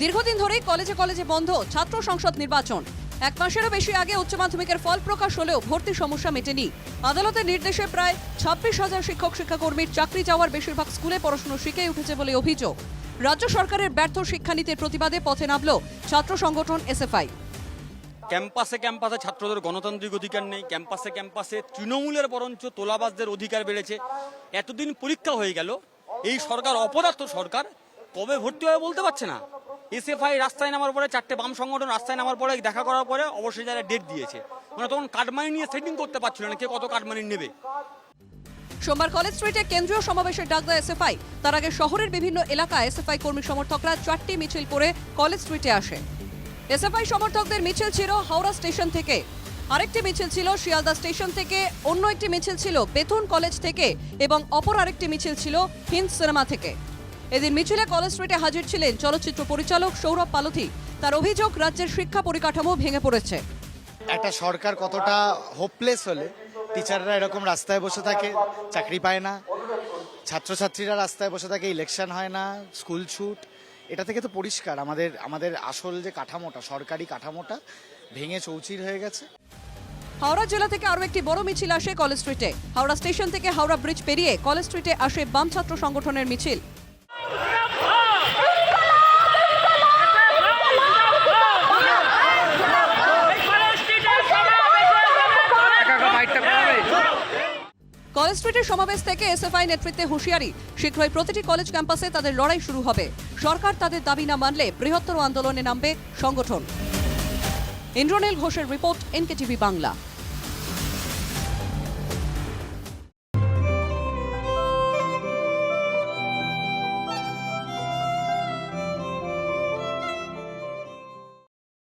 দীর্ঘদিন ধরেই কলেজে কলেজে বন্ধ ছাত্র সংসদ নির্বাচন। এক মাসেরও বেশি আগে উচ্চ মাধ্যমিকের ফল প্রকাশ হলেও ভর্তি সমস্যা মেটেনি। আদালতের নির্দেশে প্রায় 26,000 শিক্ষক শিক্ষাকর্মীর চাকরি যাওয়ার বেশিরভাগ স্কুলে পড়াশোনা শিখে উঠেছে বলে অভিযোগ। রাজ্য সরকারের ব্যর্থ শিক্ষানীতির প্রতিবাদে পথে নামল ছাত্র সংগঠন এসএফআই। ক্যাম্পাসে ক্যাম্পাসে ছাত্রদের গণতান্ত্রিক অধিকার নেই, ক্যাম্পাসে ক্যাম্পাসে তৃণমূলের বরঞ্চ তোলাবাজদের অধিকার বেড়েছে। এতদিন পরীক্ষা হয়ে গেল, এই সরকার অপদার্থ সরকার কবে ভর্তি হবে বলতে পারছে না। এসএফআই রাস্তায় নামার পরে, চারটে বাম সংগঠন রাস্তায় নামার পরে দেখা করার পরে অবশ্যই যারা ডেট দিয়েছে, মানে তখন কাটমানি নিয়ে সেটিং করতে পারছিল না কে কত কাটমানি নেবে। সোমবার কলেজ স্ট্রিটে কেন্দ্রীয় সমাবেশের ডাক দেয় এসএফআই। তার আগে শহরের বিভিন্ন এলাকায় এসএফআই কর্মী সমর্থকরা 4টি মিছিল করে কলেজ স্ট্রিটে আসে। এসএফআই সমর্থকদের মিছিল ছিল হাওড়া স্টেশন থেকে, আরেকটি মিছিল ছিল শিয়ালদা স্টেশন থেকে, অন্য একটি মিছিল ছিল বেথুন কলেজ থেকে এবং অপর আরেকটি মিছিল ছিল হিন্দ সিনেমা থেকে। এদিন মিছিলে কলেজ স্ট্রিটে হাজির ছিলেন চলচ্চিত্র পরিচালক সৌরভ পালথি। তার অভিযোগ, রাজ্যের শিক্ষা পরিকাঠামো ভেঙে পড়েছে। একটা সরকার কতটা হোপলেস হলে টিচাররা এরকম রাস্তায় বসে থাকে, চাকরি পায় না, ছাত্রছাত্রীরা রাস্তায় বসে থাকে, ইলেকশন হয় না, স্কুল ছুট। এটা থেকে তো পরিষ্কার আমাদের আসল যে কাঠামোটা, সরকারি কাঠামোটা ভেঙে চৌচির হয়ে গেছে। হাওড়া জেলা থেকে আরও একটি বড় মিছিল আসে কলেজ স্ট্রিটে। হাওড়া স্টেশন থেকে হাওড়া ব্রিজ পেরিয়ে কলেজ স্ট্রিটে আসে বাম ছাত্র সংগঠনের মিছিল। কলেজ স্ট্রিটের সমাবেশ থেকে এসএফআই নেতৃত্বে হুঁশিয়ারি, শীঘ্রই প্রতিটি কলেজ ক্যাম্পাসে তাদের লড়াই শুরু হবে। সরকার তাদের দাবি না মানলে বৃহত্তর আন্দোলনে নামবে সংগঠন। ইন্দ্রনীল ঘোষের রিপোর্ট, এনকেটিভি বাংলা।